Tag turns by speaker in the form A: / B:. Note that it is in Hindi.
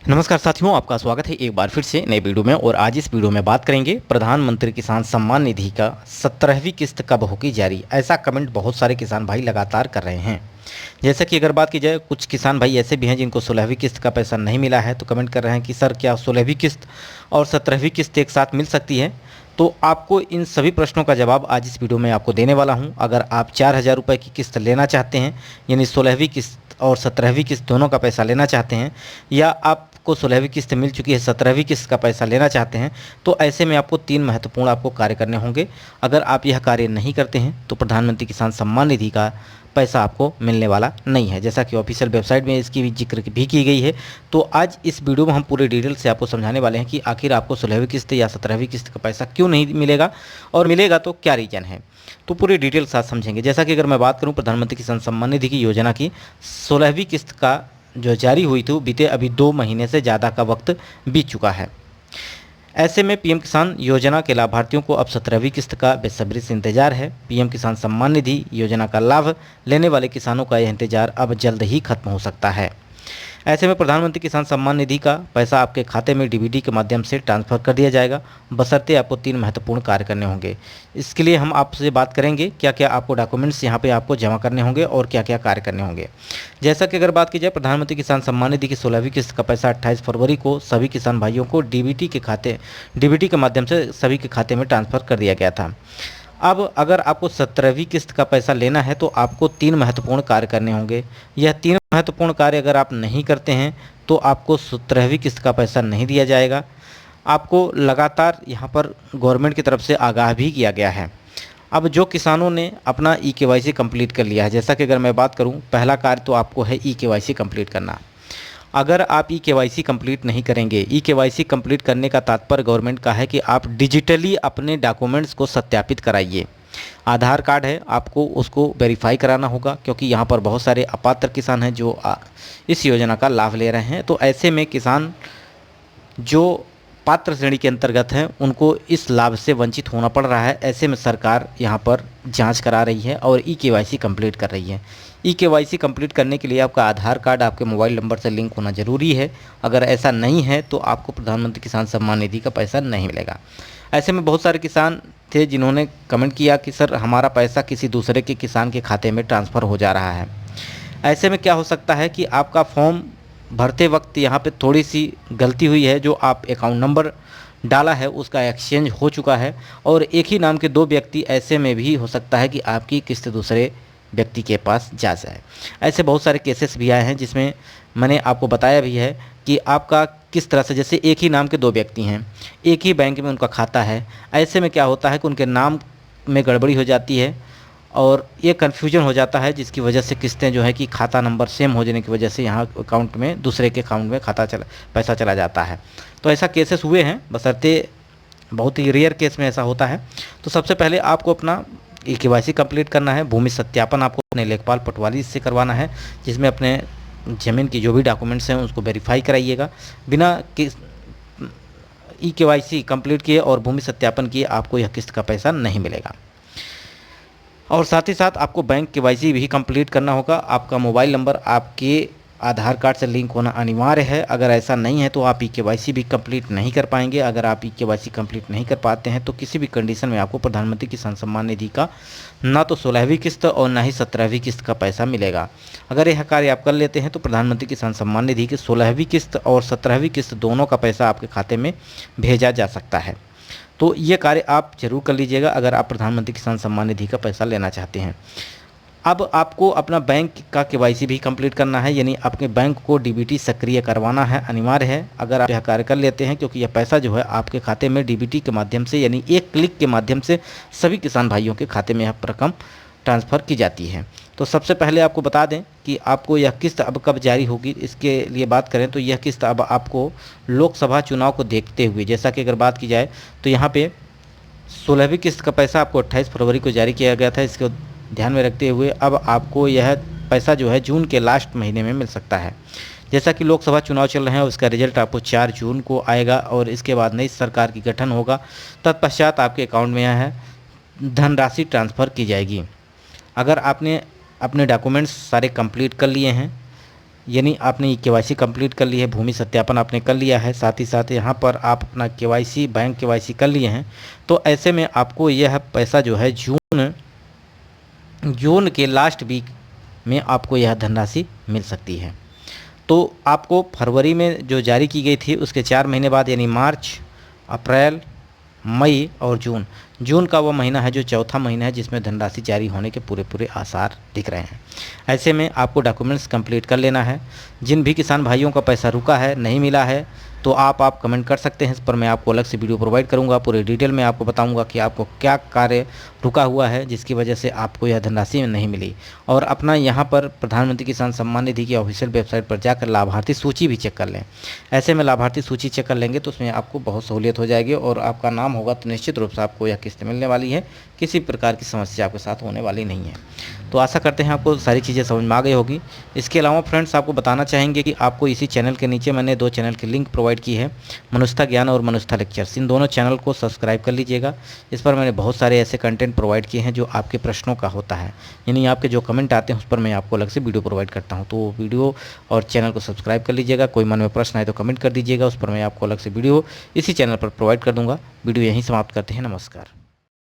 A: नमस्कार साथियों, आपका स्वागत है एक बार फिर से नए वीडियो में। और आज इस वीडियो में बात करेंगे प्रधानमंत्री किसान सम्मान निधि का 17वीं किस्त कब होगी जारी। ऐसा कमेंट बहुत सारे किसान भाई लगातार कर रहे हैं। जैसा कि अगर बात की जाए, कुछ किसान भाई ऐसे भी हैं जिनको 16वीं किस्त का पैसा नहीं मिला है, तो कमेंट कर रहे हैं कि सर क्या 16वीं किस्त और 17वीं किस्त एक साथ मिल सकती है। तो आपको इन सभी प्रश्नों का जवाब आज इस वीडियो में आपको देने वाला हूं। अगर आप 4,000 रुपये की किस्त लेना चाहते हैं, यानी 16वीं किस्त और 17वीं किस्त दोनों का पैसा लेना चाहते हैं, या आपको 16वीं किस्त मिल चुकी है 17वीं किस्त का पैसा लेना चाहते हैं, तो ऐसे में आपको 3 महत्वपूर्ण आपको कार्य करने होंगे। अगर आप यह कार्य नहीं करते हैं तो प्रधानमंत्री किसान सम्मान निधि का पैसा आपको मिलने वाला नहीं है, जैसा कि ऑफिशियल वेबसाइट में इसकी भी जिक्र भी की गई है। तो आज इस वीडियो में हम पूरे डिटेल से आपको समझाने वाले हैं कि आखिर आपको 16वीं किस्त या 17वीं किस्त का पैसा क्यों नहीं मिलेगा, और मिलेगा तो क्या रीजन है। तो पूरी डिटेल साथ समझेंगे। जैसा कि अगर मैं बात करूं प्रधानमंत्री किसान सम्मान निधि की योजना की 16वीं किस्त का जो जारी हुई थी, बीते अभी 2 महीने से ज़्यादा का वक्त बीत चुका है। ऐसे में पीएम किसान योजना के लाभार्थियों को अब 17वीं किस्त का बेसब्री से इंतजार है। पीएम किसान सम्मान निधि योजना का लाभ लेने वाले किसानों का यह इंतजार अब जल्द ही खत्म हो सकता है। ऐसे में प्रधानमंत्री किसान सम्मान निधि का पैसा आपके खाते में डीबीटी के माध्यम से ट्रांसफर कर दिया जाएगा, बशर्ते आपको 3 महत्वपूर्ण कार्य करने होंगे। इसके लिए हम आपसे बात करेंगे क्या क्या आपको डॉक्यूमेंट्स यहाँ पे आपको जमा करने होंगे और क्या क्या कार्य करने होंगे। जैसा कि अगर बात की जाए, प्रधानमंत्री किसान सम्मान निधि की 16वीं किस्त का पैसा 28 फरवरी को सभी किसान भाइयों को डीबीटी के माध्यम से सभी के खाते में ट्रांसफर कर दिया गया था। अब अगर आपको 17वीं किस्त का पैसा लेना है तो आपको 3 महत्वपूर्ण कार्य करने होंगे। यह 3 महत्वपूर्ण कार्य अगर आप नहीं करते हैं तो आपको 17वीं किस्त का पैसा नहीं दिया जाएगा। आपको लगातार यहाँ पर गवर्नमेंट की तरफ से आगाह भी किया गया है। अब जो किसानों ने अपना ई-केवाईसी कंप्लीट कर लिया है, जैसा कि अगर मैं बात करूँ, पहला कार्य तो आपको है ई-केवाईसी कंप्लीट करना। अगर आप ई-केवाईसी कंप्लीट नहीं करेंगे, ई-केवाईसी कंप्लीट करने का तात्पर्य गवर्नमेंट का है कि आप डिजिटली अपने डॉक्यूमेंट्स को सत्यापित कराइए। आधार कार्ड है, आपको उसको वेरीफाई कराना होगा, क्योंकि यहाँ पर बहुत सारे अपात्र किसान हैं जो इस योजना का लाभ ले रहे हैं। तो ऐसे में किसान जो पात्र श्रेणी के अंतर्गत हैं उनको इस लाभ से वंचित होना पड़ रहा है। ऐसे में सरकार यहाँ पर जांच करा रही है और ई-केवाईसी कंप्लीट कर रही है। ई-केवाईसी कंप्लीट करने के लिए आपका आधार कार्ड आपके मोबाइल नंबर से लिंक होना ज़रूरी है। अगर ऐसा नहीं है तो आपको प्रधानमंत्री किसान सम्मान निधि का पैसा नहीं मिलेगा। ऐसे में बहुत सारे किसान थे जिन्होंने कमेंट किया कि सर हमारा पैसा किसी दूसरे के किसान के खाते में ट्रांसफ़र हो जा रहा है। ऐसे में क्या हो सकता है कि आपका फॉर्म भरते वक्त यहाँ पे थोड़ी सी गलती हुई है, जो आप अकाउंट नंबर डाला है उसका एक्सचेंज हो चुका है, और एक ही नाम के 2 व्यक्ति, ऐसे में भी हो सकता है कि आपकी किस्त दूसरे व्यक्ति के पास जा जाए। ऐसे बहुत सारे केसेस भी आए हैं जिसमें मैंने आपको बताया भी है कि आपका किस तरह से, जैसे एक ही नाम के 2 व्यक्ति हैं, एक ही बैंक में उनका खाता है। ऐसे में क्या होता है कि उनके नाम में गड़बड़ी हो जाती है और ये कन्फ्यूजन हो जाता है, जिसकी वजह से किस्तें जो है कि खाता नंबर सेम हो जाने की वजह से यहाँ अकाउंट में, दूसरे के अकाउंट में पैसा चला जाता है। तो ऐसा केसेस हुए हैं, बशर्ते बहुत ही रेयर केस में ऐसा होता है। तो सबसे पहले आपको अपना ई-केवाईसी कंप्लीट करना है। भूमि सत्यापन आपको अपने लेखपाल पटवारी से करवाना है, जिसमें अपने ज़मीन की जो भी डॉक्यूमेंट्स हैं उसको वेरीफाई कराइएगा। बिना ई-केवाईसी कंप्लीट किए और भूमि सत्यापन किए आपको यह किस्त का पैसा नहीं मिलेगा। और साथ ही साथ आपको बैंक केवाईसी भी कंप्लीट करना होगा। आपका मोबाइल नंबर आपके आधार कार्ड से लिंक होना अनिवार्य है। अगर ऐसा नहीं है तो आप ई-केवाईसी भी कंप्लीट नहीं कर पाएंगे। अगर आप ई-केवाईसी कंप्लीट नहीं कर पाते हैं तो किसी भी कंडीशन में आपको प्रधानमंत्री किसान सम्मान निधि का ना तो 16वीं किस्त और ना ही 17वीं किस्त का पैसा मिलेगा। अगर यह कार्य आप कर लेते हैं तो प्रधानमंत्री किसान सम्मान निधि की 16वीं किस्त और 17वीं किस्त दोनों का पैसा आपके खाते में भेजा जा सकता है। तो ये कार्य आप जरूर कर लीजिएगा अगर आप प्रधानमंत्री किसान सम्मान निधि का पैसा लेना चाहते हैं। अब आपको अपना बैंक का केवाईसी भी कंप्लीट करना है, यानी अपने बैंक को डीबीटी सक्रिय करवाना है, अनिवार्य है। अगर आप यह कार्य कर लेते हैं, क्योंकि यह पैसा जो है आपके खाते में डीबीटी के माध्यम से, यानी एक क्लिक के माध्यम से सभी किसान भाइयों के खाते में यह रकम ट्रांसफ़र की जाती है। तो सबसे पहले आपको बता दें कि आपको यह किस्त अब कब जारी होगी। इसके लिए बात करें तो यह किस्त अब आपको लोकसभा चुनाव को देखते हुए, जैसा कि अगर बात की जाए तो यहाँ पे 16वीं किस्त का पैसा आपको 28 फरवरी को जारी किया गया था। इसको ध्यान में रखते हुए अब आपको यह पैसा जो है जून के लास्ट महीने में मिल सकता है। जैसा कि लोकसभा चुनाव चल रहे हैं, उसका रिजल्ट आपको 4 जून को आएगा और इसके बाद नई सरकार की गठन होगा। तत्पश्चात आपके अकाउंट में यह है धनराशि ट्रांसफ़र की जाएगी। अगर आपने अपने डॉक्यूमेंट्स सारे कंप्लीट कर लिए हैं यानी आपने केवाईसी कंप्लीट कर ली है, भूमि सत्यापन आपने कर लिया है, साथ ही साथ यहाँ पर आप अपना केवाईसी बैंक केवाईसी कर लिए हैं, तो ऐसे में आपको यह पैसा जो है जून के लास्ट वीक में आपको यह धनराशि मिल सकती है। तो आपको फरवरी में जो जारी की गई थी उसके 4 महीने बाद यानी मार्च, अप्रैल, मई और जून का वो महीना है जो चौथा महीना है जिसमें धनराशि जारी होने के पूरे आसार दिख रहे हैं। ऐसे में आपको डॉक्यूमेंट्स कंप्लीट कर लेना है। जिन भी किसान भाइयों का पैसा रुका है, नहीं मिला है, तो आप कमेंट कर सकते हैं। इस पर मैं आपको अलग से वीडियो प्रोवाइड करूंगा, पूरे डिटेल में आपको बताऊंगा कि आपको क्या कार्य रुका हुआ है जिसकी वजह से आपको यह धनराशि नहीं मिली। और अपना यहाँ पर प्रधानमंत्री किसान सम्मान निधि की ऑफिशियल वेबसाइट पर जाकर लाभार्थी सूची भी चेक कर लें। ऐसे में लाभार्थी सूची चेक कर लेंगे तो उसमें आपको बहुत सहूलियत हो जाएगी और आपका नाम होगा तो निश्चित रूप से आपको यह किस्त मिलने वाली है। किसी प्रकार की समस्या आपके साथ होने वाली नहीं है। तो आशा करते हैं आपको सारी चीज़ें समझ में आ गई होगी। इसके अलावा फ्रेंड्स आपको बताना चाहेंगे कि आपको इसी चैनल के नीचे मैंने 2 चैनल की लिंक प्रोवाइड की है, मनुष्यता ज्ञान और मनुष्यता लेक्चर्स। इन दोनों चैनल को सब्सक्राइब कर लीजिएगा। इस पर मैंने बहुत सारे ऐसे कंटेंट प्रोवाइड किए हैं जो आपके प्रश्नों का होता है, यानी आपके जो कमेंट आते हैं उस पर मैं आपको अलग से वीडियो प्रोवाइड करता हूँ। तो वीडियो और चैनल को सब्सक्राइब कर लीजिएगा। कोई मन में प्रश्न आए तो कमेंट कर दीजिएगा, उस पर मैं आपको अलग से वीडियो इसी चैनल पर प्रोवाइड कर दूँगा। वीडियो यहीं समाप्त करते हैं। नमस्कार।